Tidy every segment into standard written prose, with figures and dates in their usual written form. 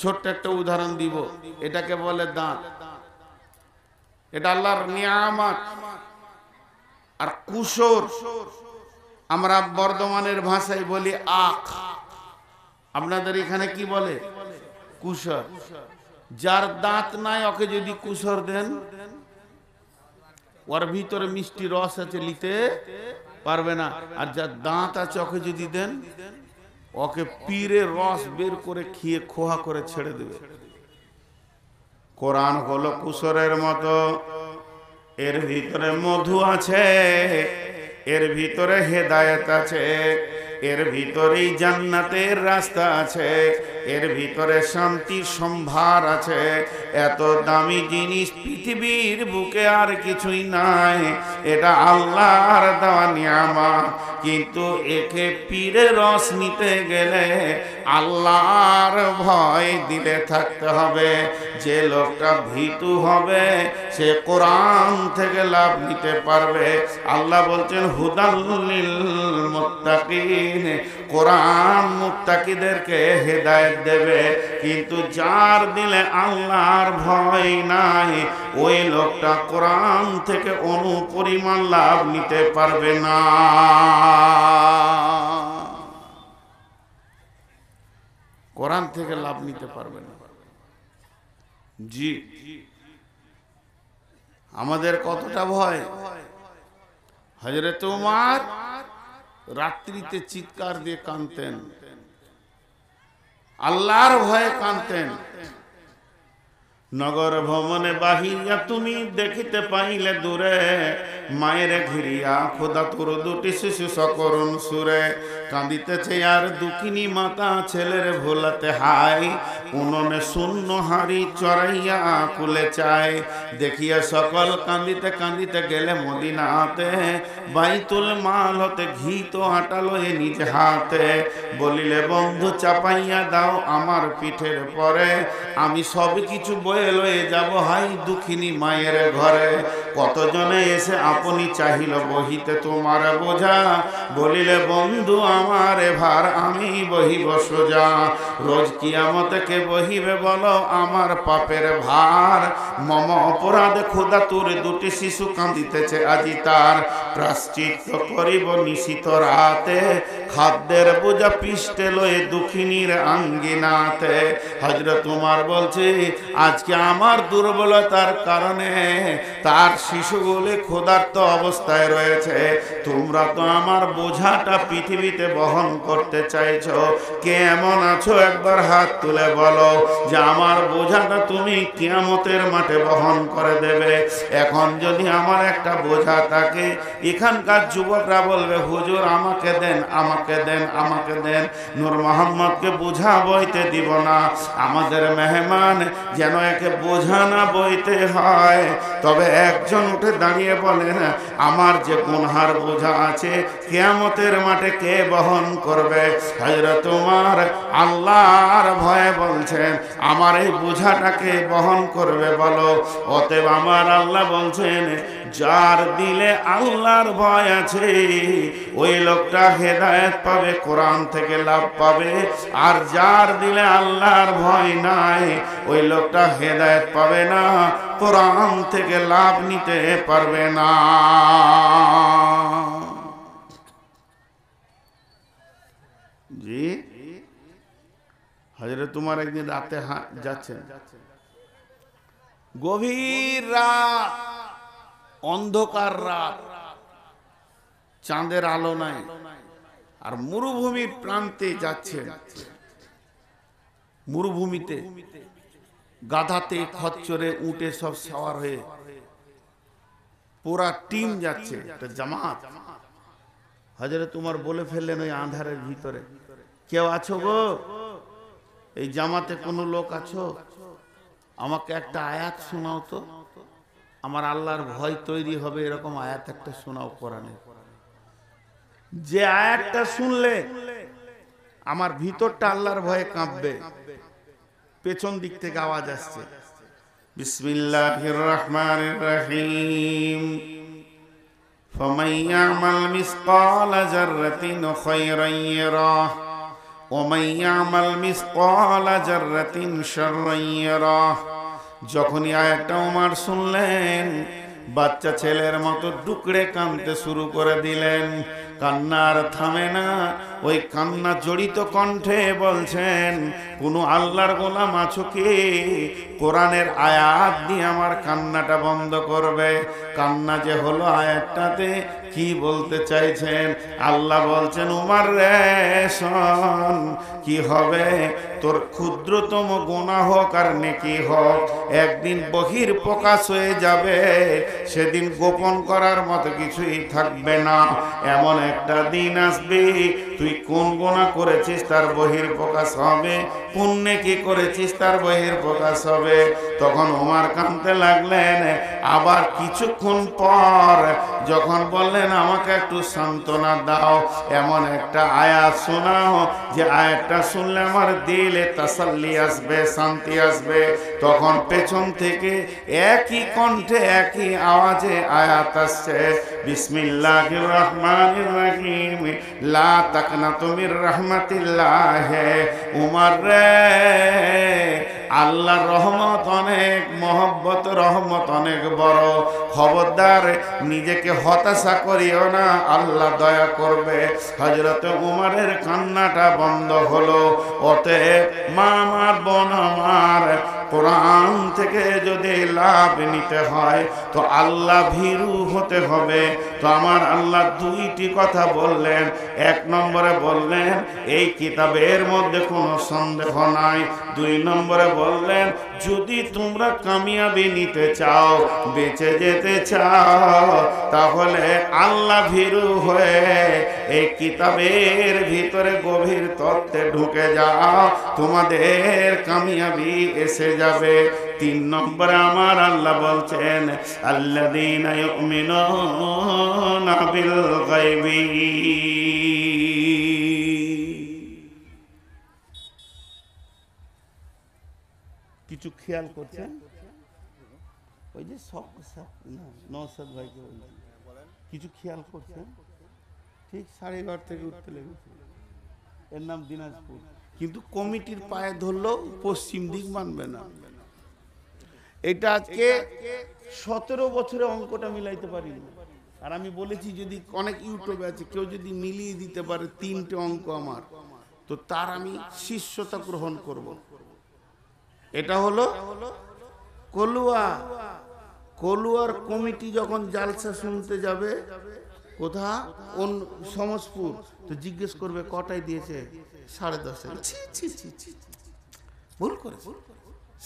ছোট্ট একটা উদাহরণ দিব, এটাকে বলে দাঁত। এটা আল্লাহর নিয়ামত। আর কুসর আমরা বর্ধমানের ভাষায় বলি আখ, আপনাদের এখানে কি বলে? কুসর। যার দাঁত নাই ওকে যদি কুসর দেন, ওর ভিতরে মিষ্টি রস আছে, নিতে পারবে না। আর যার দাঁত আছে ওকে যদি দেন, ওকে পীরে রস বের করে খেয়ে খোয়া করে ছেড়ে দেবে। কোরআন হলো কুসরের মতো, এর ভিতরে মধু আছে, এর ভিতরে হেদায়েত আছে, এর ভিতরেই জান্নাতের রাস্তা আছে, এর ভিতরে শান্তি সম্ভার আছে। এত দামি জিনিস পৃথিবীর বুকে আর কিছুই নাই, এটা আল্লাহর দেওয়া নিয়ামত। কিন্তু একে পীরে রস নিতে গেলে আল্লাহর ভয় দিলে থাকতে হবে। যে লোকটা ভীতু হবে সে কোরআন থেকে লাভ নিতে পারবে। আল্লাহ বলছেন হুদাল্লিল মুত্তাকিন, কোরআন মুত্তাকিদেরকে হেদায়েত দেবে। কিন্তু যার দিলে আল্লাহর ভয় নাই, ওই লোকটা কোরআন থেকে অনুপরিমাণ লাভ নিতে পারবে না। কোরআন থেকে লাভ নিতে পারবে না। জি, আমাদের কতটা ভয়! হযরত ওমর রাত্রিতে চিৎকার দিয়ে কাঁদতেন, আল্লাহর ভয়ে কাঁদতেন। নগর ভ্রমণে বাহিয়া তুমি দেখিতে পাইলে দূরে, মায়ের ঘিরিয়া খোদা তোর দুটি শিশু সকরুণ সুরে কাঁদিতেছে। আর দুঃখিনী মাতা ছেলের ভোলাতে হাই, উননে শূন্য হাড়ি চড়াইয়া কুলে চায়। দেখিয়া সকল কান্দিতে কান্দিতে গেলে মদিনাতে, বাইতুল মাল হতে ঘি তো আটা লয়ে নিজ হাতে। বলিলে বন্ধু চাপাইয়া দাও আমার পিঠের পরে, আমি সব কিছু বয়ে লয়ে যাব হাই দুঃখিনী মায়ের ঘরে। কতজনে এসে আপনি চাহিল বহিতে তোমার বোঝা, বলিলে বন্ধু আমার ভার আমি বহিব সোজা। রোজ কিয়ামতে কে বহিবে বলো আমার পাপের ভার, মম অপরাধ খোদা তোর দুটি শিশু কাঁদিতেছে আজি তার। প্রাশ্চিত্য করিব নিশিত রাতে, খাদ্যের বোঝা পিষ্টে লয়ে দুঃখিনীর আঙ্গিনাতে। হযরত ওমর বলছে আজকে আমার দুর্বলতার কারণে তার শিশুগুলি ক্ষুধার্ত অবস্থায় রয়েছে। তোমরা তো আমার বোঝাটা পৃথিবীতে বহন করতে চাইছো। কে এমন আছো একবার হাত তুলে বলো যে আমার বোঝাটা তুমি কিয়ামতের মাঠে বহন করে দেবে। এখন যদি আমার একটা বোঝা থাকে, এখানকার যুবকরা বলবে হুজুর আমাকে দেন, আমাকে দেন, আমাকে দেন। নূর মোহাম্মদকে বোঝা বইতে দিব না। আমাদের মেহমান যেন একে বোঝা না বইতে হয়। তবে একজন উঠে দাঁড়িয়ে বলেন আমার যে গুনহার বোঝা আছে কিয়ামতের মাঠে কে বহন করবে? হযরত ওমর আল্লাহর ভয়ে বলছেন আমার এই বোঝাটাকে বহন করবে বলো। অতএব আমার আল্লাহ বলছেন যার দিলে আল্লাহর ভয় আছে ওই লোকটা হেদায়েত পাবে, কোরআন থেকে লাভ পাবে। আর যার দিলে আল্লাহর ভয় নাই ওই লোকটা হেদায়েত পাবে না, কোরআন থেকে লাভ নিতে পারবে না। জি, হযরত ওমর একদিন রাতে যাচ্ছেন, গভীর রাত, অন্ধকার রাত, চাঁদের আলো নাই, আর মরুভূমির প্রান্তে যাচ্ছেন। মরুভূমিতে গাধাতে খচ্চরে উটে সব সওয়ার হয়ে পুরা টিম যাচ্ছে, একটা জামাত। হযরত ওমর বলে ফেললেন ওই আঁধারের ভিতরে, কেউ আছো গো? এই জামাতে কোনো লোক আছো? আমাকে একটা আয়াত শোনাও তো, আমার আল্লাহর ভয় তৈরি হবে এরকম আয়াত একটা শোনাও কোরআনে। যে আয়াতটা শুনলে আমার ভিতরটা আল্লাহর ভয়ে কাঁপবে। পেছন দিক থেকে আওয়াজ আসছে, বিসমিল্লাহির রহমানির রহিম, ফামান ইয়ামাল মিসকালা যাররাতিন খায়রান ইয়ারাহ ওমাই ইয়ামাল মিসকালা যাররাতিন শাররান ইয়ারাহ। যখনই আয়াতটা ওমর শুনলেন, বাচ্চা ছেলের মতো ডুকরে কাঁদতে শুরু করে দিলেন। কান্নার থামে না, ওই কান্না জড়িত কণ্ঠে বলছেন, কোনো আল্লাহর গোলাম আছো কি কোরআনের আয়াত দিয়ে আমার কান্নাটা বন্ধ করবে? কান্না যে হলো আয়াতটাতে কি বলতে চাইছেন? আল্লাহ বলছেন, উমর রে শোন, কি হবে তোর ক্ষুদ্রতম গুনাহ হোক আর নেকি হোক, একদিন বহির প্রকাশ হয়ে যাবে। সেদিন গোপন করার মতো কিছুই থাকবে না। এমন একটা দিন আসবে, তুই কোন গুনাহ করেছিস তার বহির প্রকাশ হবে, কোন নেকি করেছিস তার বহির প্রকাশ হবে। তখন ওমর কাঁদতে লাগলেন। আবার কিছুক্ষণ পর যখন বললেন, আমাকে একটু সান্ত্বনা দাও, এমন একটা আয়াত শোনাও যে আয়াতটা শুনলে আমার দিলে তাসাল্লি আসবে, শান্তি আসবে। তখন পেছন থেকে একই কণ্ঠে একই আওয়াজে আয়াত আসছে, বিসমিল্লাহির রহমানির রহিম, লা তাকনাতু মির রাহমাতিল্লাহ। উমর রে, আল্লাহর রহমত অনেক, মহব্বত রহমত অনেক বড়। খবরদার নিজেকে হতাশা করিও না, আল্লাহ দয়া করবে। হযরত উমরের কান্নাটা বন্ধ হলো। অতএব মা আমার, বোন আমার, কোরআন থেকে যদি লাভ নিতে হয় তো আল্লাহ ভীরু হতে হবে। তো আমার আল্লাহ দুইটি কথা বললেন। এক নম্বরে বললেন, এই কিতাবের মধ্যে কোনো সন্দেহ নাই। দুই নম্বরে বললেন, যদি তোমরা কামিয়াবি নিতে চাও, বেঁচে যেতে চাও, তাহলে আল্লাহ ভীরু হয়ে এই কিতাবের ভিতরে গভীর তত্ত্বে ঢুকে যাও, তোমাদের কামিয়াবি এসে যাবে। তিন নম্বরে আমার আল্লাহ বলছেন, আল্লাযীনা ইউমিনুনা বিল গায়বি। কিছু খেয়াল করছেন? ওই যে সব নওশাদ ভাইকে বলছি, কিছু খেয়াল করছেন? ঠিক 11:30 থেকে উঠতে লেগেছে। এর নাম দিনাজপুর, কিন্তু কমিটির পায়ে ধরলেও পশ্চিম দিক মানবে না। এটা আজকে 17 বছরে অঙ্কটা মিলাইতে পারিনি। আর আমি বলেছি, যদি অনেক ইউটিউবে আছে, কেউ যদি মিলিয়ে দিতে পারে 3টে অঙ্ক আমার, তো তার আমি শিষ্যতা গ্রহণ করব। এটা হলো কলুয়া। কলুয়ার কমিটি যখন জালসা শুনতে যাবে, কোথা সমসপুর, তো জিজ্ঞেস করবে কটায় দিয়েছে? 10:30। ভুল করে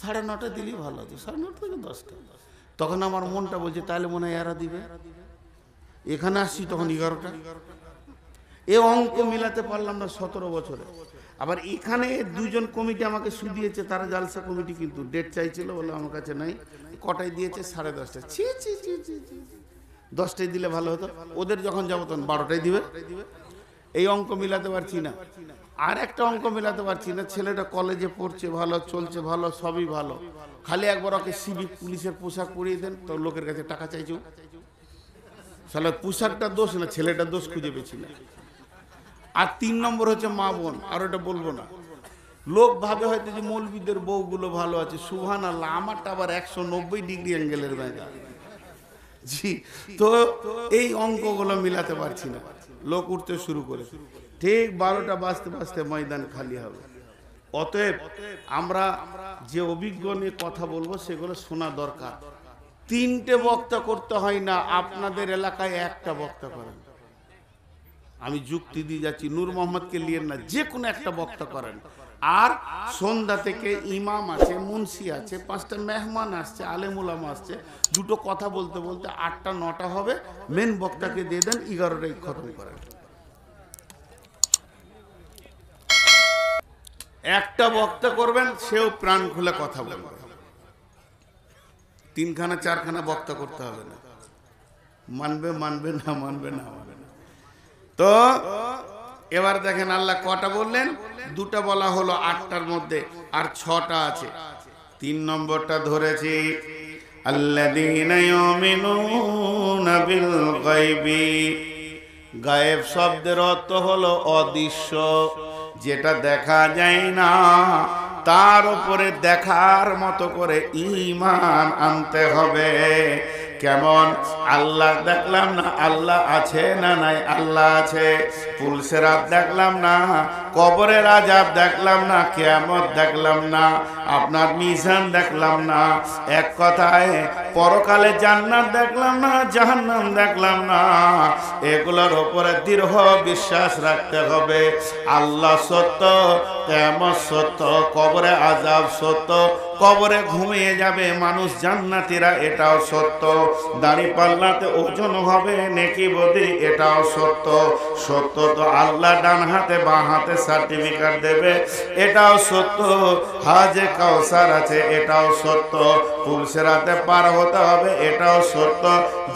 9:30 দিলেই ভালো হতো, 9:30 থেকে 10টা। তখন আমার মনটা বলছে, তাহলে মনে হয় এরা দিবে। এখানে আসছি তখন 11টা। এ অঙ্ক মিলাতে পারলাম না 17 বছরে। আবার এখানে দুজন কমিটি আমাকে শুধিয়েছে, তারা জালসা কমিটি, কিন্তু ডেট চাইছিল, বলে আমার কাছে নাই। কটায় দিয়েছে? 10:30। 10টায় দিলে ভালো হতো। ওদের যখন যাবো তখন 12টায় দিবে। এই অঙ্ক মিলাতে পারছি না। আর একটা অঙ্ক মিলাতে পারছি না, ছেলেটা কলেজে পড়ছে, ভালো চলছে, ভালো সবই ভালো, খালি একবার ওকে সিভিক পুলিশের পোশাক পরিয়ে দেন, তো লোকের কাছে টাকা চাইছো। সালা পোশাকটা দোষ না, ছেলেটার দোষ খুঁজে পেয়েছি না। আর 3 নম্বর হচ্ছে মা বোন, আর ওটা বলবো না। লোক ভাবে হয়তো যে মৌলবীদের বউগুলো ভালো আছে, সুবহানাল্লাহ, আমারটা আবার 190 ডিগ্রি অ্যাঙ্গেলের ব্যাগা। জি, তো এই অঙ্কগুলো মিলাতে পারছি না। লোক উঠতে শুরু করে, ঠিক 12টা বাজতে বাজতে ময়দান খালি হবে। অতএব আমরা যে অভিজ্ঞ নিয়ে কথা বলবো সেগুলো শোনা দরকার। 3টে বক্তা করতে হয় না, আপনাদের এলাকায় একটা বক্তা করেন। আমি যুক্তি দিয়ে যাচ্ছি, নূর মোহাম্মদকে নিয়ে না, যে কোনো একটা বক্তা করেন। আর সন্ধ্যা থেকে ইমাম আছে, মুন্সি আছে, 5টা মেহমান আসছে, আলেম উলামা আসছে, দুটো কথা বলতে বলতে 8টা 9টা হবে। মেন বক্তাকে দিয়ে দেন, 11টায় খতম করেন। একটা বক্তা করবেন, সেও প্রাণ খুলে কথা বলবে। 3খানা 4খানা বক্তা করতে হবে না। মানবে মানবে না, মানবে না, মানবে না। তো এবার দেখেন আল্লাহ কটা বললেন? 2টা বলা হলো 8টার মধ্যে, আর 6টা আছে। 3 নম্বরটা ধরেছি, আল্লাযীনা ইউমিনুনা বিল গায়বি। গায়েব শব্দের অর্থ হলো অদৃশ্য। যেটা দেখা যায় না তার উপরে দেখার মতো করে ঈমান আনতে হবে। কেমন? আল্লাহ দেখলাম না, আল্লাহ আছে না নাই? আল্লাহ আছে। পুলসেরাত দেখলাম না, কবরের আযাব দেখলাম না, কিয়ামত দেখলাম না, আপনার মিজান দেখলাম না, এক কথায় পরকালে জান্নাত দেখলাম না, জাহান্নাম দেখলাম না। এগুলোর উপরে দৃঢ় বিশ্বাস রাখতে হবে। আল্লাহ সত্য, কিয়ামত সত্য, কবরে আযাব সত্য, কবরে ঘুমিয়ে যাবে মানুষ জান্নাতীরা, এটাও সত্য। দাড়িপাল্লাতে ওজন হবে নেকি বদি, এটাও সত্য। সত্য তো আল্লাহ ডান হাতে বাঁ হাতে সার্টিফিকেট দেবে, এটাও সত্য। হাজে কাউসার আছে, এটাও সত্য। পুলসেরাতে পার হতে হবে, এটাও সত্য।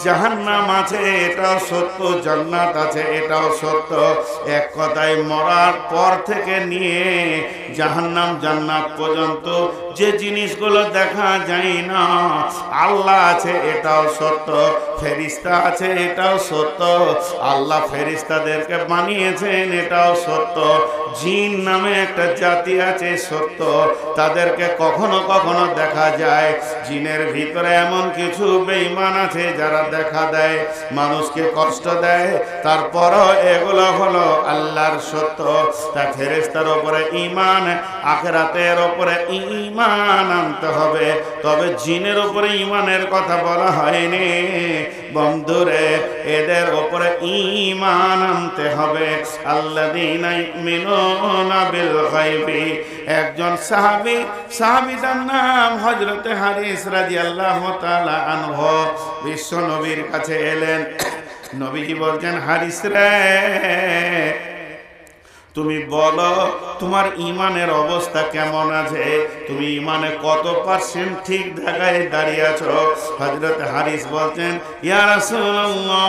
জাহান্নাম আছে, এটাও সত্য। জান্নাত আছে, এটাও সত্য। এক কথায় মরার পর থেকে নিয়ে জাহান্নাম জান্নাত পর্যন্ত যে জিনিসগুলো দেখা যায় না, আল্লাহ আছে এটাও সত্য, ফেরেশতা আছে এটাও সত্য, আল্লাহ ফেরেশতাদেরকে বানিয়েছেন এটাও সত্য, জিন নামে একটা জাতি আছে সত্য, তাদেরকে কখনো কখনো দেখা যায়। জিনের ভিতরে এমন কিছু বেঈমান আছে যারা দেখা দেয়, মানুষকে কষ্ট দেয়, তারপরও এগুলো হলো আল্লাহর সত্য। তা ফেরেশতার উপরে ঈমান, আখিরাতের উপরে ঈমান আনতে হবে। তবে জিনের উপরে ঈমানের কথা বলা হয়নি বন্ধুরে, এদের উপরে ঈমান আনতে হবে। আল্লাযীনা ইউমিনুনা বিল গায়বি। একজন সাহাবীর নাম হযরতে হারিস রাদিয়াল্লাহু তাআলা আনহু বিশ্ব নবীর কাছে এলেন। নবীজি বলছেন, হারিস রে, তুমি বলো তোমার ঈমানের অবস্থা কেমন আছে, তুমি ঈমানে কত পার্সেন্ট ঠিক জায়গায় দাঁড়িয়ে আছো? হযরত হারিস বলছেন, ইয়া রাসূলুল্লাহ,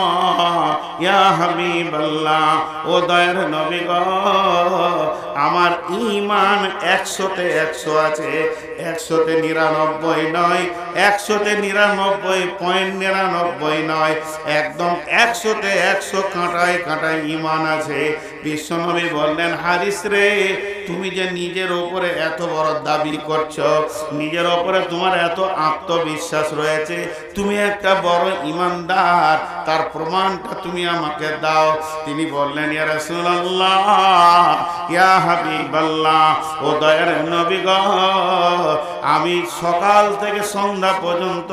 ইয়া হাবিবাল্লাহ, ও দয়ার নবী গো, আমার ঈমান 100-তে 100 আছে, 100-তে 99 নয়, 100-তে 99.99 নয়, একদম 100-তে 100 কাঁটায় কাঁটায় ঈমান আছে। বিশ্বনবী বললেন, হারিস রে, তুমি যে নিজের ওপরে এত বড় দাবি করছো, নিজের ওপরে তোমার এত আত্মবিশ্বাস রয়েছে, তুমি একটা বড় ঈমানদার, তার প্রমাণটা তুমি আমাকে দাও। তিনি বললেন, ইয়া রাসূলুল্লাহ, ইয়া হাবিবাল্লাহ, ও দয়ার নবী গো, আমি সকাল থেকে সন্ধ্যা পর্যন্ত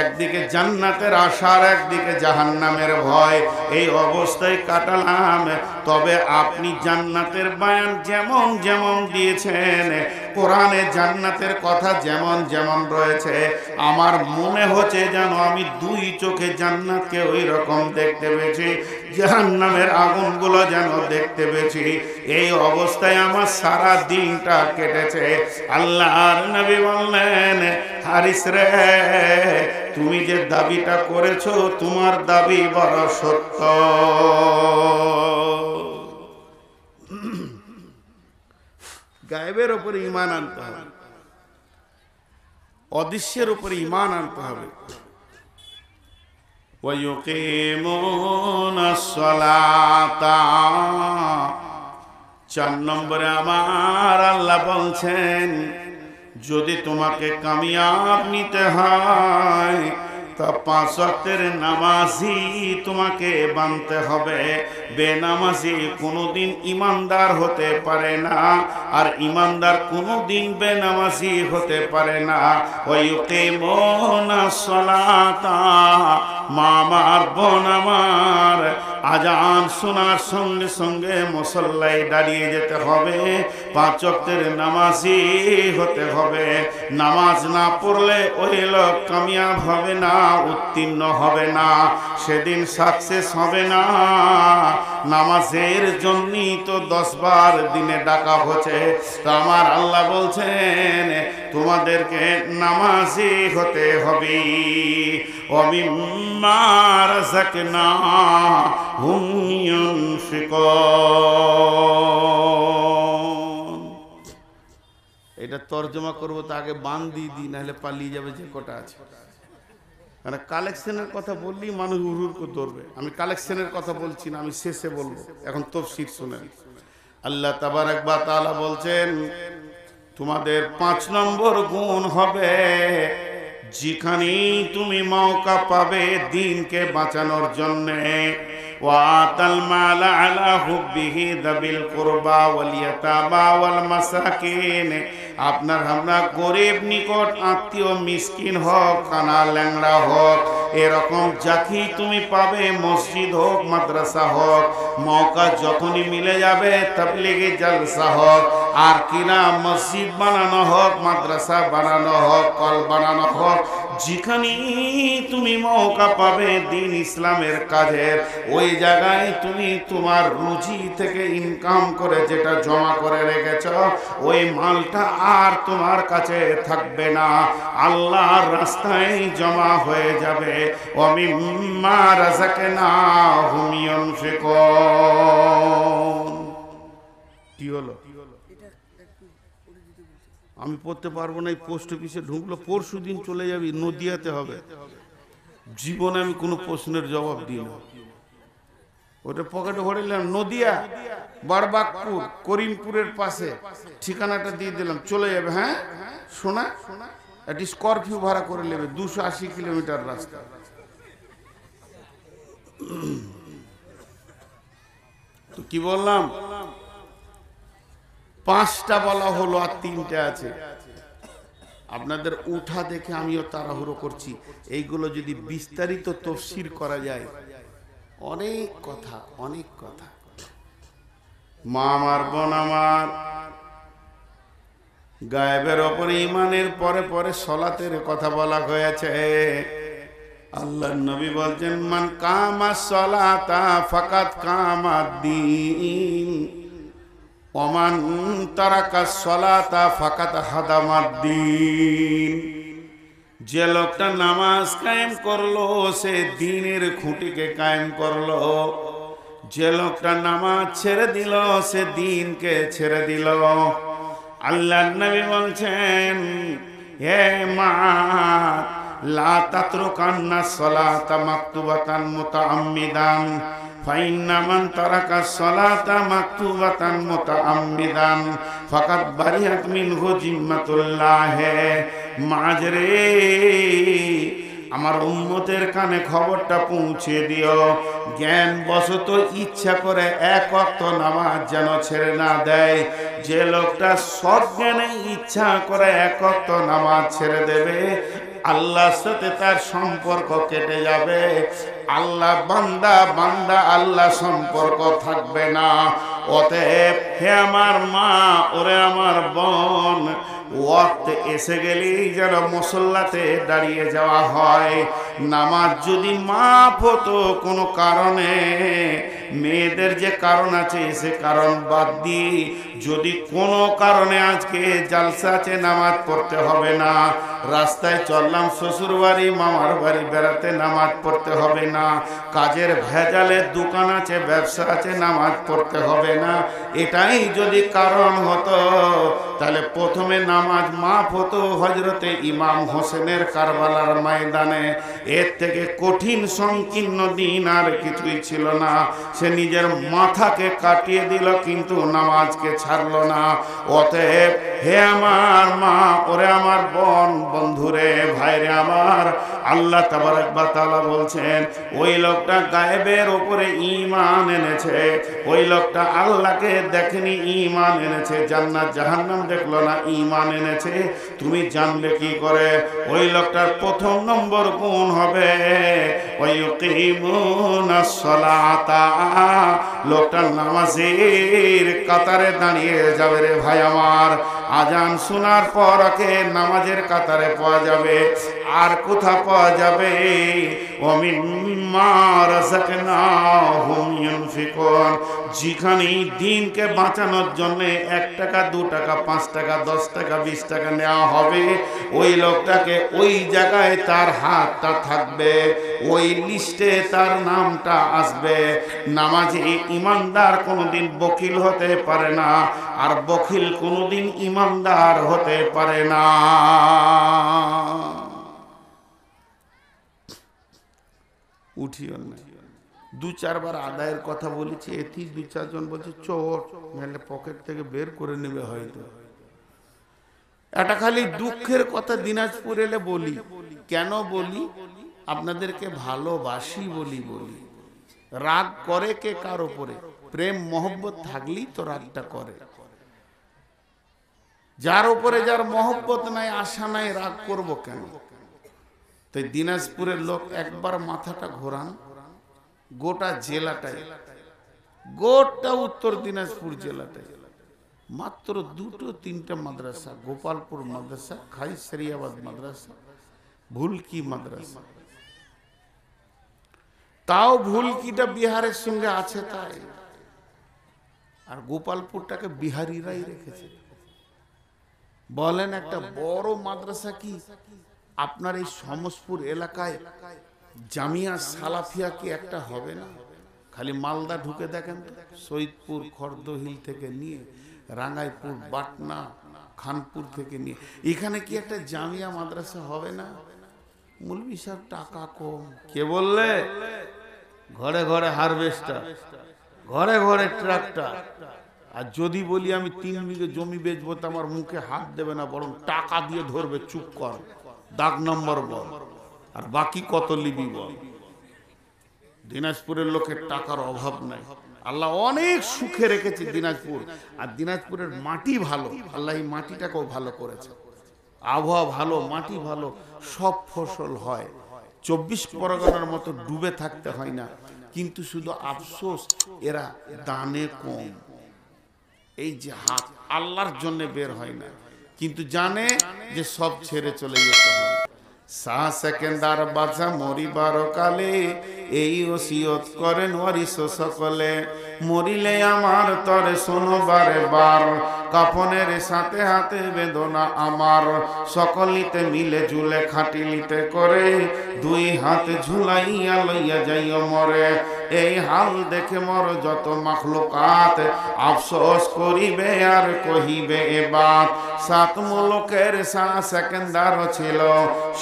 একদিকে জান্নাতের আশার, একদিকে জাহান্নামের ভয়, এই অবস্থায় কাটালাম। তবে আপনি জান্নাতের বয়ান যেমন যেমন দিয়েছেন, কোরআনে জান্নাতের কথা যেমন যেমন রয়েছে, আমার মনে হচ্ছে যেন আমি 2 চোখে জান্নাতকে ওই রকম দেখতে পেয়েছি, জাহান্নামের আগুনগুলো যেন দেখতে পেয়েছি। এই অবস্থায় আমার সারা দিনটা কেটেছে। আল্লাহর নবী বললেন, হারিস রে, তুমি যে দাবিটা করেছো, তোমার দাবি বড় সত্য। গায়েবের উপরে ঈমান আনতে হবে, অদৃশ্যের উপরে ঈমান আনতে হবে। ওয়ায়ুকিমুনাস সালাতা। 4 নম্বরে আমার আল্লাহ বলছেন, যদি তোমাকে কামিয়াব নিতে হয় তা 5 ওয়াক্তের নামাজি তোমাকে বানতে হবে। বেনামাজি কোনোদিন ইমানদার হতে পারে না, আর ইমানদার কোনোদিন বেনামাজি হতে পারে না। ওয়ায়ুকিমুনাস সালাতা, মা আমার, বোন আমার, আজান শোনার সঙ্গে সঙ্গে মুসল্লায় দাঁড়িয়ে যেতে হবে, 5 ওয়াক্তের নামাজি হতে হবে। নামাজ না পড়লে ওই লোক কামিয়াব হবে না, উত্তীর্ণ হবে না, সেদিন সাকসেস হবে না। নামাজের জন্যই তো 10 বার দিনে ডাকা হচ্ছে। তো আমার আল্লাহ বলছেন, তোমাদেরকে নামাজি হতে হবে। ওয়ামিম্মা রাযাকনাহুম ইউনফিকুন। এটা তর্জমা করবো তো আগে বান দিয়ে দিই, নাহলে পালিয়ে যাবে যে কটা আছে। মানে কালেকশনের কথা বললেই মানুষ উড়ুর করে ধরবে। আমি কালেকশনের কথা বলছি না, আমি শেষে বলবো, এখন তফসির শুনেন। আল্লাহ তাবারক ওয়া তাআলা বলছেন তোমাদের 5 নম্বর গুণ হবে যেখানে তুমি মৌকা পাবে দ্বীনকে বাঁচানোর জন্য ওয়াতাল মাল আলা হুব্বিহি দাবিল কুরবা ওয়াল ইয়াতামা ওয়াল মাসাকিন আপনার আমরা গরিব নিকট আত্মীয় মিসকিন হোক কানা ল্যাংড়া হোক এরকম যাকে তুমি পাবে মসজিদ হোক মাদ্রাসা হোক মৌকা যখনই মিলে যাবে তাবলীগি জলসা হোক আর কিনা মসজিদ বানানো হোক মাদ্রাসা বানানো হোক কল বানানো হোক যেখানে তুমি মৌকা পাবে দ্বীন ইসলামের কাজের ওই জায়গায় তুমি তোমার রুজি থেকে ইনকাম করে যেটা জমা করে রেখেছ ওই মালটা আর তোমার কাছে থাকবে না আল্লাহর রাস্তায় জমা হয়ে যাবে ওমিম্মা রাযাকনাহুম ইউনফিকুন। কি হলো? আমি পড়তে পারবো না, এই পোস্ট অফিসে ঢুকলো, পরশু দিন চলে যাবি, নদিয়াতে হবে। জীবনে আমি কোনো প্রশ্নের জবাব দিই না, ওটা পকেটে ভরে নিলাম, নদিয়া বারবাকপুর করিমপুরের পাশে, ঠিকানাটা দিয়ে দিলাম, চলে যাবে। হ্যাঁ শোনা, একটি স্করপিও ভাড়া করে নেবে, 280 কিলোমিটার রাস্তা। তো কি বললাম, 5টা বলা হলো আর 3টে আছে। আপনাদের উঠা দেখে আমিও তাড়াহুড়ো করছি। এইগুলো যদি বিস্তারিত তাফসীর করা যায়, অনেক কথা, অনেক কথা। মা আমার, বোন আমার, গায়েবের ওপরে ঈমানের পরে পরে সলাতের কথা বলা হয়েছে। আল্লাহর নবী বলছেন মান কামা সলাতা ফাকাত কামাদ্দিন ওমান তারাকা সলাতা ফাকাত হাদামাদ্দিন। যে লোকটা নামাজ কায়েম করলো সে দ্বীনের খুঁটিকে কায়েম করলো, যে লোকটা নামাজ ছেড়ে দিল সে দ্বীনকে ছেড়ে দিল। আল্লাহর নবী বলছেন হে মা লা তাতরুকান্না সলাতা মাকতুবাতান মুতাআম্মিদান ফাইন্না মান তারাকা সলাতা মাকতুবাতান মুতাআম্মিদান ফাকাদ বারিয়াত মিনহু জিম্মাতুল্লাহ। মাজরে আমার উম্মতের কানে খবরটা পৌঁছে দিও, জ্ঞান বশত ইচ্ছা করে এক ওয়াক্ত নামাজ যেন ছেড়ে না দেয়। যে লোকটা সজ্ঞানে ইচ্ছা করে এক ওয়াক্ত নামাজ ছেড়ে দেবে আল্লাহর সাথে তার সম্পর্ক কেটে যাবে। আল্লাহ বান্দা বান্দা আল্লাহ সম্পর্ক থাকবে না। অতএব হে আমার মা, ওরে আমার বোন, ওয়াক্ত এসে গেলেই যেন মুসল্লাতে দাঁড়িয়ে যাওয়া হয়। নামাজ যদি মাফ হতো কোনো কারণে, মেয়েদের যে কারণ আছে সে কারণ বাদ দিয়ে যদি কোনো কারণে আজকে জালসা আছে নামাজ পড়তে হবে না, রাস্তায় চললাম শ্বশুর বাড়ি মামার বাড়ি বেড়াতে নামাজ পড়তে হবে না, কাজের ভেজালে দোকান আছে ব্যবসা আছে নামাজ পড়তে হবে না, এটাই যদি কারণ হতো তাহলে প্রথমে নামাজ মাফ হতো হজরতে ইমাম হোসেনের কারবালার ময়দানে। এর থেকে কঠিন সংকীর্ণ দিন আর কিছুই ছিল না। সে নিজের মাথাকে কাটিয়ে দিল কিন্তু নামাজকে ছাড়লো না। অতএব হে আমার মা, ওরে আমার বোন, বন্ধুরে, ভাইরে আমার, আল্লাহ তাবারক ওয়া তাআলা বলছেন ওই লোকটা গায়েবের উপরে ঈমান এনেছে, ওই লোকটা আল্লাহকে দেখেনি ঈমান এনেছে, জান্নাত জাহান্নাম দেখলো না ঈমান এনেছে। তুমি জানবে কি করে? ওই লোকটার প্রথম নম্বর গুণ হবে ওয়ায়ুকিমুনাস সালাতা, লোকটা নামাজের কাতারে দাঁড়িয়ে যাবে। রে ভাই আমার, আজান শোনার পর আগে নামাজের কাতারে পাওয়া যাবে। আর কোথা পাওয়া যাবে? ওমিম্মা রাযাকনাহুম ইউনফিকুন, যেখানে দ্বীনকে বাঁচানোর জন্য 1 টাকা 2 টাকা 5 টাকা 10 টাকা 20 টাকা নেওয়া হবে, ওই লোকটাকে ওই জায়গায় তার হাতটা থাকবে, ওই লিস্টে তার নামটা আসবে। নামাজে ইমানদার কোনোদিন বকিল হতে পারে না, আর বকিল কোনোদিন ইমানদার হতে পারে না। উঠিও না, দু চারবার আদায়ের কথা বলেছি, এটি দু চারজন বলছে চোর, নাহলে পকেট থেকে বের করে নেবে হয়তো। এটা খালি দুঃখের কথা দিনাজপুর এলে বলি। কেন বলি? আপনাদেরকে ভালোবাসি বলি। রাগ করে কে কার উপরে? প্রেম মহব্বত থাকলেই তো রাগটা করে। যার উপরে যার মহব্বত নাই, আশা নাই, রাগ করব কেন? তাই দিনাজপুরের লোক একবার মাথাটা ঘোরান, গোটা জেলাটাই, গোটা উত্তর দিনাজপুর জেলাটাই মাত্র দুটো তিনটা মাদ্রাসা, গোপালপুর মাদ্রাসা, খাইসারিয়াবাদ মাদ্রাসা, ভুলকি মাদ্রাসা। তাও ভুলকিটা বিহারের সঙ্গে আছে তাই, আর গোপালপুরটাকে বিহারিরাই রেখেছে। বলেন একটা বড় মাদ্রাসা কি আপনার এই সমসপুর এলাকায় জামিয়া সালাফিয়া কি একটা হবে না? খালি মালদা ঢুকে দেখেন তো, সৈয়দপুর খর্দহিল থেকে নিয়ে রাঙ্গাইপুর, বাটনা, খানপুর থেকে নিয়ে এখানে কি একটা জামিয়া মাদ্রাসা হবে না? মৌলভী সাহেব টাকা কম। কে বললে? ঘরে ঘরে হারভেস্টার, ঘরে ঘরে ট্রাক্টর। আর যদি বলি আমি 3 বিঘে জমি বেচবো, তো আমার মুখে হাত দেবে না, বরং টাকা দিয়ে ধরবে, চুপ কর, দাগ নম্বর বল, আর বাকি কত লিবি বল। দিনাজপুরের লোকের টাকার অভাব নাই, আল্লাহ অনেক সুখে রেখেছে দিনাজপুর। আর দিনাজপুরের মাটি ভালো, আল্লাহ এই মাটিটাকেও ভালো করেছে। আবহাওয়া ভালো, মাটি ভালো, সব ফসল হয়। 24 পরগনার মতো ডুবে থাকতে হয় না। কিন্তু শুধু আফসোস, এরা দানে কম। এই যে হাত আল্লাহর জন্য বের হয় না, কিন্তু জানে যে সব ছেড়ে চলে যেতে হবে। শাহ সেকেন্দার বাদশা মরিবার কালে এই ওসিয়ত করেন ওয়ারিস সকলে, মরিলে আমার তরে শোনো বারে বার, কাফনের সাথে হাতে বেদনা আমার, সকলিতে মিলে ঝুলে খাটিলিতে করে, 2 হাত ঝুলাইয়া লইয়া যাইও মরে। এই হাল দেখে মর যত মাখলুকাত, আফসোস করিবে আর কহিবে এ বাত। 7 মুলুকের শাহ সেকেন্দার ছিল,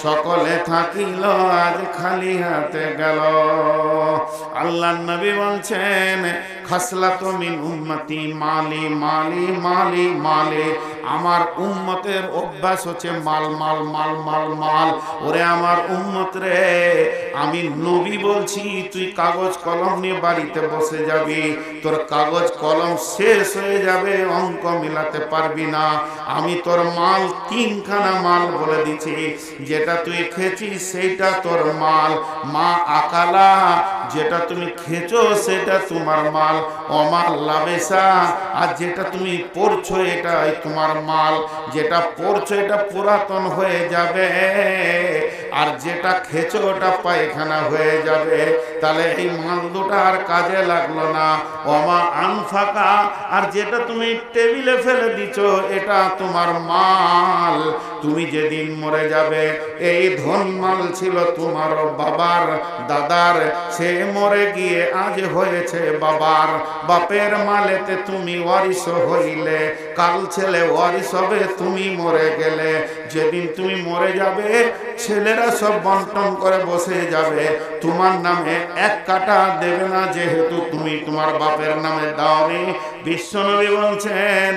সকলে থাকিল আজ খালি হাতে গেল। আল্লাহ নবী বলছেন, খাসলাতু মিন উম্মতি মালি মালি মালি মালি। আমার উম্মতের অভ্যাস হচ্ছে মাল মাল মাল মাল মাল। ওরে আমার উম্মত রে, আমি নবী বলছি, তুই কাগজ কলম নিয়ে বাড়িতে বসে যাবি, তোর কাগজ কলম শেষ হয়ে যাবে, অঙ্ক মিলাতে পারবি না। আমি তোর মাল 3খানা মাল বলে দিচ্ছি, যেটা তুই খেয়েছিস সেইটা তোর মাল, মা আকালা, যেটা তুমি খেছো সেটা তোমার মাল, অমাল লাবেসা, আর যেটা তুমি পড়ছো এটাই তোমার মাল। যেটা পড়ছো এটা পুরাতন হয়ে যাবে, আর যেটা খেছো ওটা পায়খানা হয়ে যাবে। তাহলে এই মাল দুটো আর কাজে লাগলো না। অমা আনফাকা, আর যেটা তুমি টেবিলে ফেলে দিছো এটা তোমার মাল। তুমি যেদিন মরে যাবে, এই ধন মাল ছিল তোমার বাবার দাদার, সে মরে গিয়ে আজ হয়েছে বাবার। বাপের মালেতে তুমি ওয়ারিস হইলে, কাল ছেলে ওয়ারিস হবে, তুমি মরে গেলে। যেদিন তুমি মরে যাবে, ছেলেরা সব বন্টন করে বসে যাবে, তোমার নামে 1 কাটা দেবে না, যেহেতু তুমি তোমার বাপের নামে দাওনি। বিশ্বনবী বলছেন,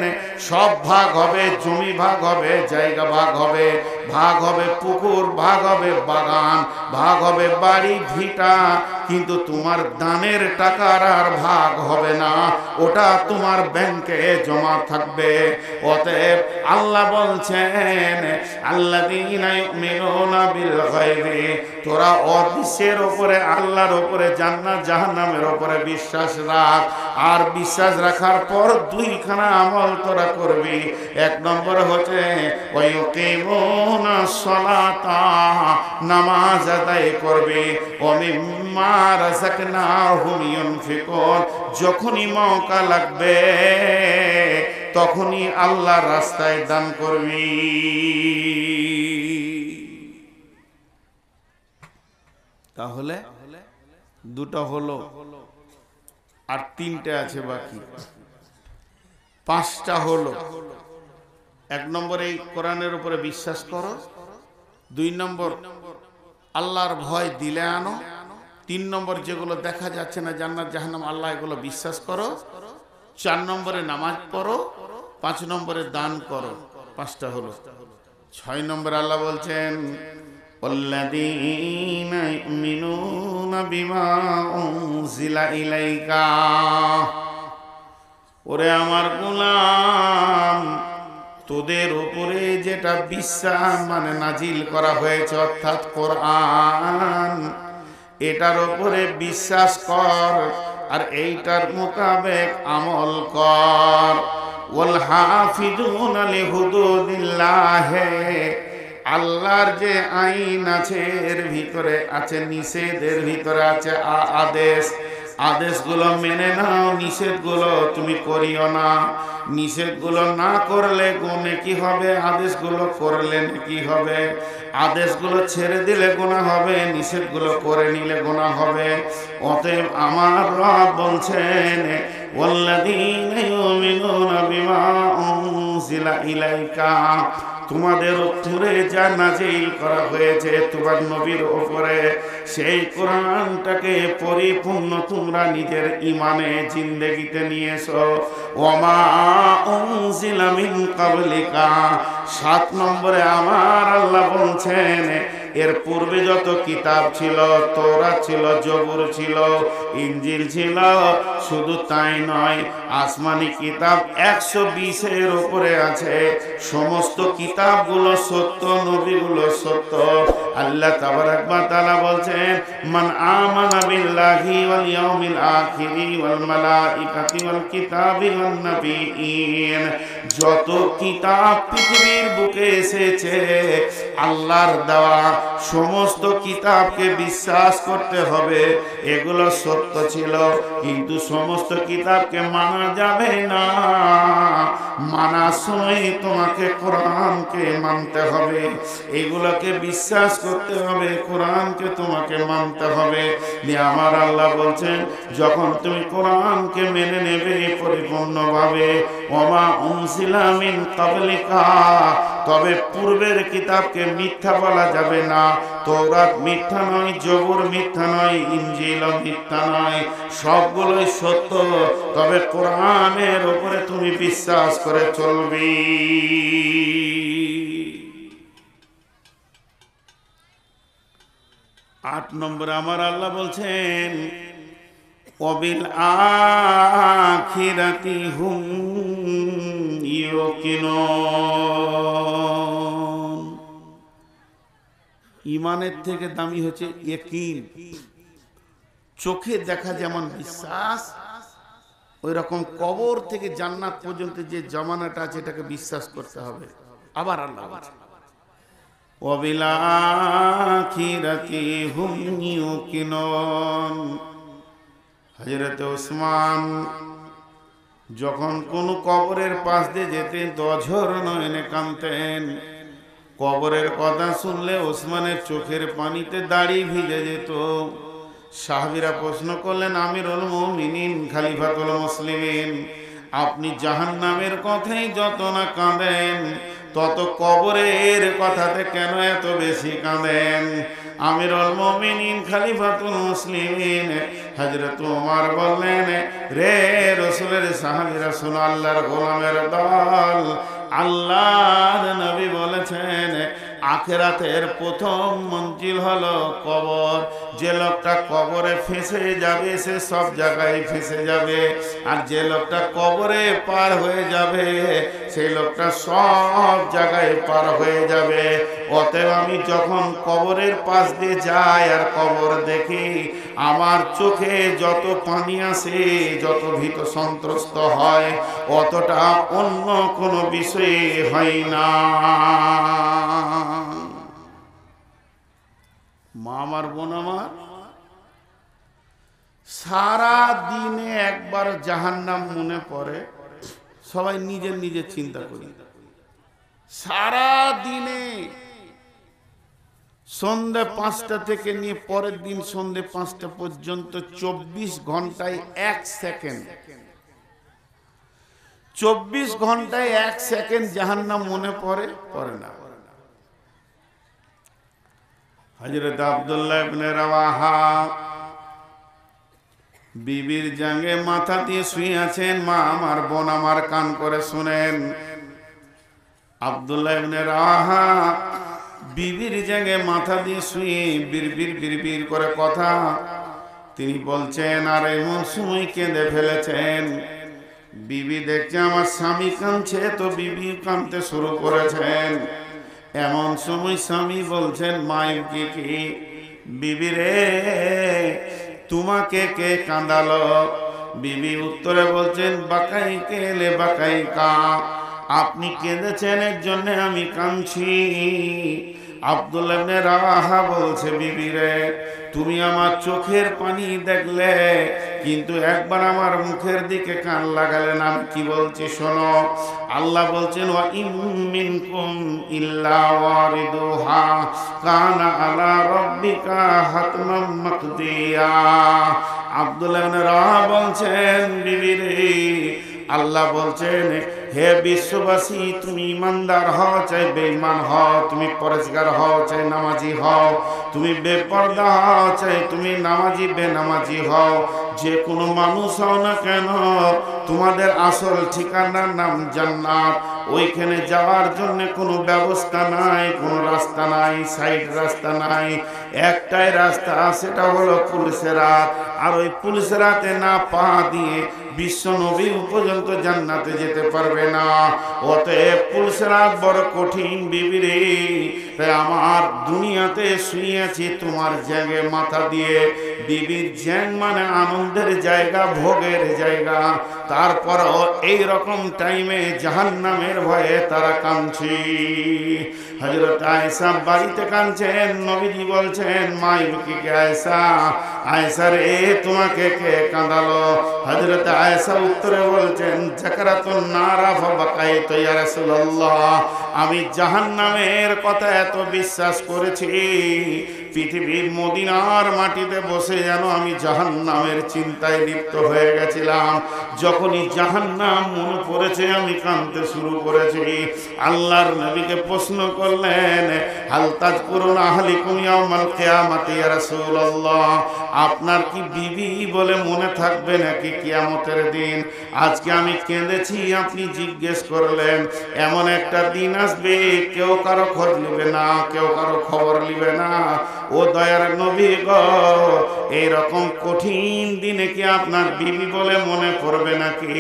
সব ভাগ হবে, জমি ভাগ হবে, জায়গা ভাগ হবে, ভাগ হবে পুকুর, ভাগ হবে বাগান, ভাগ হবে বাড়ি ভিটা, কিন্তু তোমার দানের টাকার আর ভাগ হবে না, ওটা তোমার ব্যাংকে জমা থাকবে। অতএব আল্লাহ বলছেন, আল্লাযীনা ইউমিনুনা বিল গায়বি, তোরা অদৃশ্যের উপরে, আল্লাহর উপরে, জান্নাত জাহান্নামের উপরে বিশ্বাস রাখ। আর বিশ্বাস রাখার পর 2খানা আমল তোরা করবি। 1 নম্বর হচ্ছে ওয়ায়ুকিমুনা সলাতা, নামাজ আদায় করবি। ওয়া মিম্মা রাযাকনাহুম ইউনফিকুন, যখনই মওকা লাগবে তখনই আল্লাহর রাস্তায় দান করবি। তাহলে 2টা হলো, আর 3টে আছে বাকি, 5টা হলো। 1 নম্বর এই কোরআনের উপরে বিশ্বাস করো, 2 নম্বর আল্লাহর ভয় দিলে আনো, 3 নম্বর যেগুলো দেখা যাচ্ছে না জান্নাত জাহান্নাম আল্লাহ এগুলো বিশ্বাস করো। 4 নম্বরে নামাজ পড়ো। 5 নম্বরে দান করো। 5টা হলো। 6 নম্বরে আল্লাহ বলছেন ওয়াল্লাযীনা ইউমিনুনা বিমা উনজিলা ইলাইকা, ওরে আমার গোলাম, তোদের উপরে যেটা বিশ্বাস মানে নাজিল করা হয়েছে অর্থাৎ কোরআন, এটার উপরে বিশ্বাস কর আর এইটার মোতাবেক আমল কর। ওয়াল হাফিজুনা লিহুদুদিল্লাহ, আল্লাহর যে আইন আছে এর ভিতরে আছে নিষেধ, এর ভিতরে আছে আদেশ। আদেশগুলো মেনে নাও, নিষেধগুলো তুমি করিও না। নিষেধগুলো না করলে গুনাহ কি হবে, আদেশগুলো করলে কি হবে। আদেশগুলো ছেড়ে দিলে গুনাহ হবে, নিষেধগুলো করে নিলে গুনাহ হবে। অতএব আমার রব বলছেন ওয়াল্লাযীনা ইউমিনুনা বিমা উনজিলা ইলাইকা, তোমাদের উপরে যা নাজিল করা হয়েছে তোমার নবীর উপরে, সেই কোরআনটাকে পরিপূর্ণ তোমরা নিজের ইমানে জিন্দেগিতে নিয়ে এসো। ওমা উনজিলা মিন ক্বাবলিকা, 7 নম্বরে আমার আল্লাহ বলছেন এর পূর্বে যত কিতাব ছিল, তৌরাত ছিল, জবুর ছিল, ইনজিল ছিল, শুধু তাই নয় আসমানি কিতাব 120-এর উপরে আছে। সমস্ত কিতাবগুলো সত্য, নবীগুলো সত্য। আল্লাহ তাবারাক ওয়া তাআলা বলছেন মান আমানা বিল্লাহি ওয়াল ইয়াউমিল আখিরি ওয়াল মালাইকাতি ওয়াল কিতাবি ওয়ান নাবিয়িন, যত কিতাব পৃথিবীর বুকে এসেছে আল্লাহর দেওয়া সমস্ত কিতাবকে বিশ্বাস করতে হবে। এগুলো সত্য ছিল, কিন্তু সমস্ত কিতাবকে মানা যাবে না। মানার সময় তোমাকে কোরআনকে মানতে হবে, এগুলোকে বিশ্বাস করতে হবে, কোরআনকে তোমাকে মানতে হবে। আমার আল্লাহ বলছেন যখন তুমি কোরআনকে মেনে নেবে পরিপূর্ণভাবে, ওমা উনজিলা মিন ক্বাবলিকা, তবে পূর্বের কিতাবকে মিথ্যা বলা যাবে না। তৌরাত মিথ্যা নয়, জবুর মিথ্যা নয়, ইনজিল মিথ্যা নয়, সবগুলোই সত্য। তবে কোরআনের উপরে তুমি বিশ্বাস করে চলবি। 8 নম্বরে আমার আল্লাহ বলছেন ওয়াবিল আখিরাতি হুম ইউকিনুন, ইমানের থেকে দামি হচ্ছে ইয়াকিন। চোখে দেখা যেমন বিশ্বাস, ওই রকম কবর থেকে জান্নাত পর্যন্ত যে জামানাটা আছে এটাকে বিশ্বাস করতে হবে। আবার আল্লাহ বলছেন ওয়াবিল আখিরাতি হুম ইউকিনুন। হযরত ওসমান যখন কোন কবরের পাশ দিয়ে যেতেন তো অঝর নয়নে কাঁদতেন। কবরের কথা শুনলে ওসমানের চোখের পানিতে দাড়ি ভিজে যেত। সাহাবীরা প্রশ্ন করলেন আমিরুল মুমিনিন খলিফাতুল মুসলিমিন, আপনি জাহান্নামের কথাই যত না কাঁদেন তত কবরের কথাতে কেন এত বেশি কাঁদেন? আমিরুল মুমিনিন খলিফাতুল মুসলিমিন হযরত ওমর বললেন রে রাসূলের সাহাবীরা শোনো, আল্লাহর গোলামের দল, আল্লাহর নবী বলেছেন আখিরাতের প্রথম মঞ্জিল হলো কবর। যে লোকটা কবরে ফেঁসে যাবে সে সব জায়গায় ফেঁসে যাবে, আর যে লোকটা কবরে পার হয়ে যাবে সেই লোকটা সব জায়গায় পার হয়ে যাবে। অতএব আমি যখন কবরের পাশ দিয়ে যাই আর কবর দেখি, আমার চোখে যত পানি আসে, যত ভীত সন্ত্রস্ত হয়, অতটা অন্য কোনো বিষয়ে হয় না। মা আমার, বোন আমার, সারা দিনে একবার জাহান্নাম মনে পড়ে, সবাই নিজের নিজের চিন্তা করি। সারা দিনে সন্ধ্যে 5টা থেকে নিয়ে পরের দিন সন্ধ্যে 5টা পর্যন্ত 24 ঘন্টায় 1 সেকেন্ড, 24 ঘন্টায় 1 সেকেন্ড জাহান্নাম মনে পড়ে না। হযরত আব্দুল্লাহ ইবনে রাওয়াহা বিবির জাঙ্গে মাথা দিয়ে শুয়ে আছেন। মা আমার, বোন আমার, কান করে শুনেন। আব্দুল্লাহ ইবনে রাওয়াহা বিবির জাঙ্গে মাথা দিয়ে শুয়ে বিড়বিড় বিড়বিড় করে কথা তিনি বলছেন, আর এমন সময় কেঁদে ফেলেছেন। বিবি দেখছে আমার স্বামী কাঁদছে, তো বিবি কাঁদতে শুরু করেছেন। এমন সময় স্বামী বলছেন, মাইকে কি? বিবি রে, তোমাকে কে কাঁদালো? বিবি উত্তরে বলছেন, বাকাই কেলে বাকাই কা, আপনি কেঁদেছেন এর জন্য আমি কাঁদছি। আব্দুল্লাহ ইবনে রাওয়াহা বলছে, বিবি রে, তুমি আমার চোখের পানি দেখলে, কিন্তু একবার আমার মুখের দিকে কান লাগালে না। আমি কি বলছি শোনো। আল্লাহ বলছেন, ওয়া ইম মিনকুম ইল্লা ওয়ারিদুহা কানা আলা রাব্বিকা হাতমান মাকদিয়া। আব্দুল্লাহ ইবনে রাওয়াহা বলছেন, বিবি রে, আল্লাহ বলছেন, হে বিশ্ববাসী, তুমি ইমানদার হও চাই বেঈমান হও, তুমি পরেশগার হও চাই নামাজি হও, তুমি বেপরদা হও চাই তুমি নামাজি বেনামাজি হও, যে কোনো মানুষ হও না কেন, তোমাদের আসল ঠিকানার নাম জান্নাত। ওইখানে যাওয়ার জন্য কোনো ব্যবস্থা নাই, কোনো রাস্তা নাই, সাইড রাস্তা নাই। একটাই রাস্তা, সেটা হলো পুলসিরাত। আর ওই পুলসিরাতে না পা দিয়ে বিশ্ব নবী পর্যন্ত জান্নাতে যেতে পারবে না। অতএব পুলসিরাত বড় কঠিন বিবি রে। তাই আমার দুনিয়াতে শুয়ে আছি তোমার জ্যাঙে মাথা দিয়ে। বিবির জ্যাং মানে আনন্দের জায়গা, ভোগের জায়গা। তারপরও এই রকম টাইমে জাহান্নামের ভয়ে তারা কাঁদছে। হযরত আয়েশা বাড়িতে কাঁদছেন। নবীজি বলছেন, মা ইবকিকে আয়েশা, আয়েশা রে, তোমাকে কে কাঁদালো? হযরত আয়েশা উত্তরে বলছেন, যাকারাতুন নারা ফাবাকাইতু ইয়া রাসূলুল্লাহ, আমি জাহান্নামের কথা এত বিশ্বাস করেছি, পৃথিবীর মদিনার মাটিতে বসে যেন আমি জাহান্নামের চিন্তায় লিপ্ত হয়ে গেছিলাম। যখনই জাহান্নাম মনে পড়েছে আমি কাঁদতে শুরু করেছি। আল্লাহর নবীকে প্রশ্ন করলেন, হাল তাযকুরুনা আহলিকুম ইয়াওমাল কিয়ামাতি ইয়া রাসূলুল্লাহ, আপনার কি বিবি বলে মনে থাকবে নাকি কিয়ামতের দিন? আজকে আমি কেঁদেছি, আপনি জিজ্ঞেস করলেন। এমন একটা দিন আসবে কেউ কারো খোঁজ নেবে না, কেউ কারো খবর নেবে না। ও দয়ার নবী গো, এইরকম কঠিন দিনে কি আপনার বিবি বলে মনে পড়বে নাকি?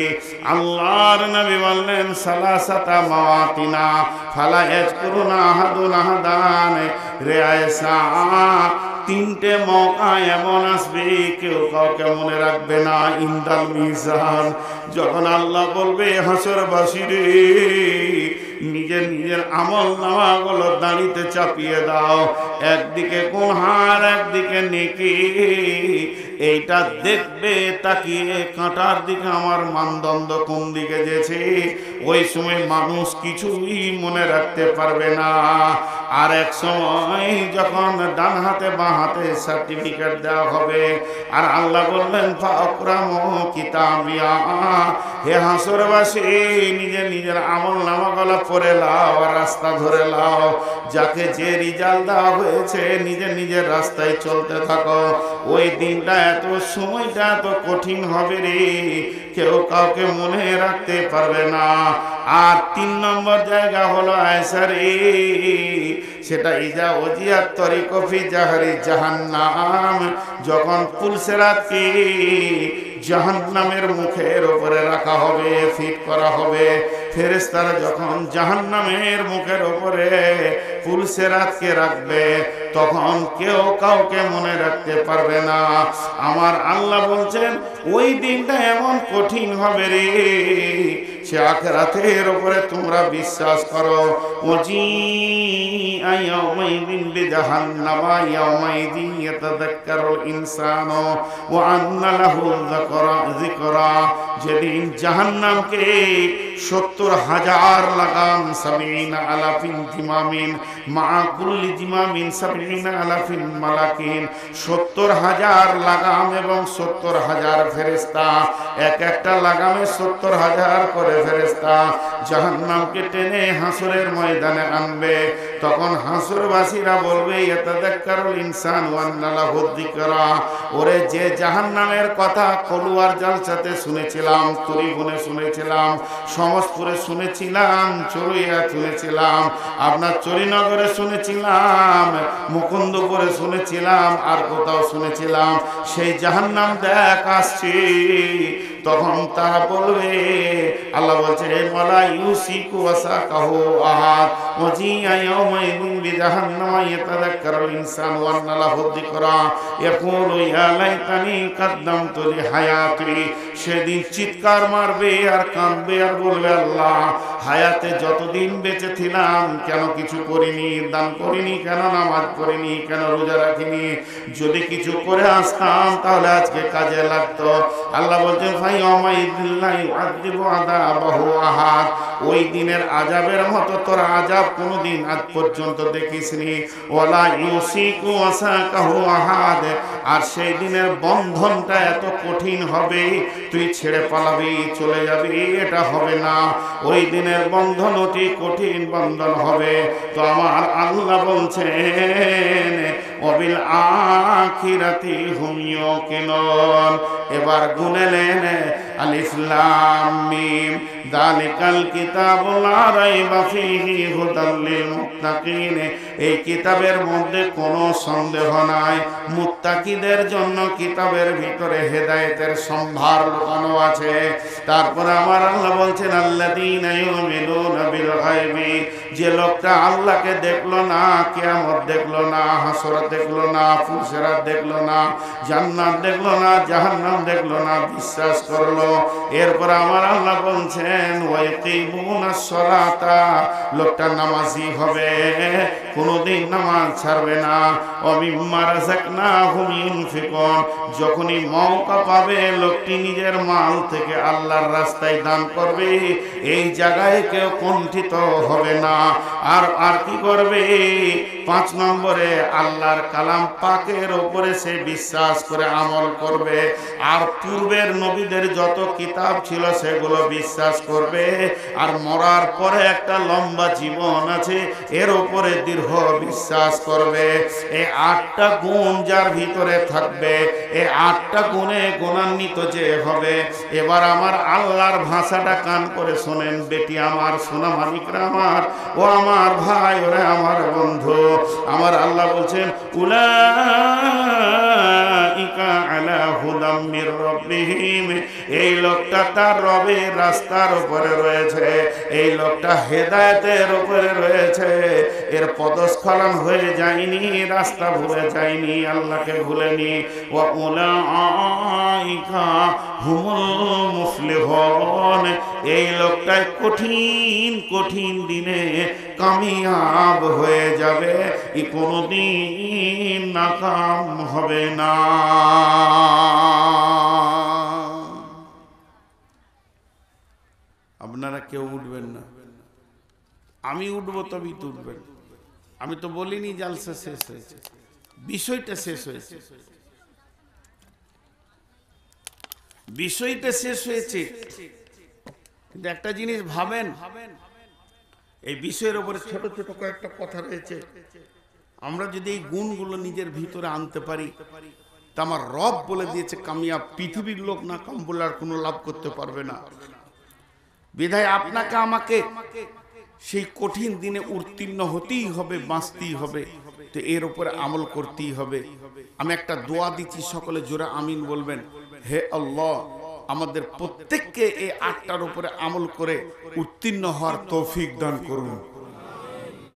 আল্লাহর নবী বললেন, সালাসাতা মাওয়াতিনা ফালা ইয়াজকুরুনা আহাদুন আহাদান। রে আয়েশা, তিনটে মৌকা এমন আসবে কেউ কাউকে মনে রাখবে না। ইনদাল মিজান, যখন আল্লাহ বলবে, হাসরবাসী রে, নিজের নিজের আমল নামাগুলো দাঁড়িতে চাপিয়ে দাও, একদিকে গুনহার একদিকে নেকি, এইটা দেখবে তাকিয়ে কাঁটার দিকে আমার মানদণ্ড কোন দিকে যেছে। ওই সময় মানুষ কিছুই মনে রাখতে পারবে না। আর এক সময় যখন ডান হাতে বাঁ হাতে সার্টিফিকেট দেওয়া হবে, আর আল্লাহ বললেন, ফাকরামু কিতাবিয়া, হে হাসরবাসী, নিজের নিজের আমল নামাগুলো পড়ে লাও আর রাস্তা ধরে লাও। যাকে যে রিজাল্ট দেওয়া হয়েছে নিজের নিজের রাস্তায় চলতে থাকো। ওই দিনটা এত, সময়টা এত কঠিন হবে রে, কেউ কাউকে মনে রাখতে পারবে না। আর 3 নম্বর জায়গা হলো আয়েশা রে, সেটা ইজা ওজিয়াত তরিকু ফি জাহরি জাহান্নাম, যখন পুলসিরাতকে জাহান্নামের মুখের উপরে রাখা হবে, ফিট করা হবে। ফেরেশতারা যখন জাহান্নামের মুখের উপরে পুলসিরাতকে রাখবে, তখন কেউ কাউকে মনে রাখতে পারবে না। আমার আল্লাহ বলছেন, ওই দিনটা এমন কঠিন হবে রে, সে আখিরাতের উপরে তোমরা বিশ্বাস করো। ওজি আয়াউমাইদিন বিজাহান্নামা ইয়াউমাইদিন ইয়াতাযাক্কারুল ইনসানু ওয়া আন্না লাহু যিকরা, যেদিন জাহান্নামকে 70,000 লাগাম 70 আলাফিন জিমামিন মা কুল্লি জিমামিন 70 আলাফিন মালাকিন, 70,000 লাগাম এবং 70,000 ফেরেশতা, এক একটা লাগামে 70,000 করে ফেরেশতা জাহান্নামকে টেনে হাসরের ময়দানে আনবে। তখন হাসরবাসীরা বলবে ইয়াতাযাক্কারুল ইনসানু আন্না লাহু যিকরা, ওরে যে জাহান্নামের কথা কলুয়ার জালসাতে শুনেছিলাম, তরিবনে শুনেছিলাম, সমসপুরে শুনেছিলাম, চড়ুইয়া শুনেছিলাম, আপনার চরিনগরে শুনেছিলাম, মুকুন্দপুরে শুনেছিলাম, আর কোথাও শুনেছিলাম, সেই জাহান্নাম দেখ আসছি। তখন তারা বলবে, আল্লাহ বলছে ওয়ালা ইউসিকু ওয়াসাকাহু আহাদ ওয়াজিয়া ইয়াউমাইযিন বিজাহান্নামা ইয়াতাযাক্কারুল ইনসানু ওয়া আন্না লাহু যিকরা ইয়াকুলু ইয়া লাইতানি কাদ্দামতু লিহায়াতি। সেদিন চিৎকার মারবে আর কাঁদবে আর বলবে, আল্লাহ হায়াতে যতদিন বেঁচে ছিলাম কেন কিছু করিনি, দান করিনি, কেন নামাজ পড়িনি, কেন রোজা রাখিনি, যদি কিছু করে আসতাম তাহলে আজকে কাজে লাগতো। আল্লাহ বলছেন ওই দিনের আযাবের মতো তোর আযাব কোনদিন আজ পর্যন্ত দেখিসনি। ওয়ালা ইউসিকু ওয়াসাকাহু আহাদ, আর সেই দিনের বন্ধনটা এত কঠিন হবে তুই ছেড়ে পালাবি চলে যাবি, এটা হবে না। ওই দিনের বন্ধন অতি কঠিন বন্ধন হবে। তো আমার আল্লাহ বলছেন ওয়াবিল আখিরাতি হুম ইউকিনুন। এবার গুনেলেন আলিফ লাম মিম যালিকাল কিতাবু লা রাইবা ফীহি হুদাল লিল মুত্তাকিন। এই কিতাবের মধ্যে কোনো সন্দেহ নাই, মুত্তাকিদের জন্য কিতাবের ভিতরে হেদায়েতের সম্ভার লুকানো আছে। তারপরে আমার আল্লাহ বলছেন আল্লাযীনা ইউমিনুনা বিল গায়বি, যে লোকটা আল্লাহকে দেখলো না, কিয়ামত দেখলো না, হাসর দেখলো না, ফুলসিরাত দেখলো না, জান্নাত দেখলো না, জাহান্নাম দেখলো না, বিশ্বাস করলো। এরপর আমার আল্লাহ বলছেন ওয়াইকিমুনাস সালাতা, লোকটা নামাজি হবে, কোনদিন নামাজ ছাড়বে না। ওয়া মিম্মা রাযাকনাহুম ইউনফিকুন, যখনই মওকা পাবে লোকটি নিজের মাল থেকে আল্লাহর রাস্তায় দান করবে, এই জায়গায় কেউ কুণ্ঠিত হবে না। আর কি করবে? 5 নম্বরে আল্লাহর কালাম পাকের উপরে সে বিশ্বাস করে আমল করবে, আর পূর্বের নবীদের যত কিতাব ছিল সেগুলো বিশ্বাস করবে, আর মরার পরে একটা লম্বা জীবন আছে এর উপরে দৃঢ় বিশ্বাস করবে। এই 8টা গুণ যার ভিতরে থাকবে, এই 8টা গুণে গুণান্বিত যে হবে। এবার আমার আল্লাহর ভাষাটা কান করে শোনেন বেটি আমার, সোনা মালিকরা আমার, ও আমার ভাই, ওরে আমার বন্ধু। আমার আল্লাহ বলছেন উলাইকা আলা হুদাম মির রাব্বিহিম, এই লোকটা তার রবের রাস্তার উপরে রয়েছে, এই লোকটা হেদায়েতের উপরে রয়েছে, এর পদস্খলন হয়ে যায়নি, রাস্তা ভুলে যায়নি, আল্লাহকে ভুলেনি। ওয়া উলাইকা হুমুল মুফলিহুন, এই লোকটাই কঠিন কঠিন দিনে কামিয়াব হয়ে যাবে, ই কোনদিন নাকাম হবে না। আপনারা কেউ উঠবেন না, আমি উঠবো তবেই তো উঠবেন। আমি তো বলিনি জালসা শেষ হয়েছে, বিষয়টা শেষ হয়েছে, বিষয়টা শেষ হয়েছে। কিন্তু একটা জিনিস ভাবেন, এই বিষয়ের উপরে ছোট ছোট কয়েকটা কথা রয়েছে, আমরা যদি এই গুণগুলো নিজের ভিতরে আনতে পারি, তা আমার রব বলে দিয়েছে কামিয়াব পৃথিবীর লোক না কাম বলে আর কোনো লাভ করতে পারবে না। বিধায় আপনাকে আমাকে সেই কঠিন দিনে উত্তীর্ণ হতেই হবে, বাঁচতেই হবে, তো এর উপরে আমল করতেই হবে। আমি একটা দোয়া দিচ্ছি, সকলে জোরে আমিন বলবেন। হে আল্লাহ, আমাদের প্রত্যেককে এই 8টার উপরে আমল করে উত্তীর্ণ হওয়ার তৌফিক দান করুন।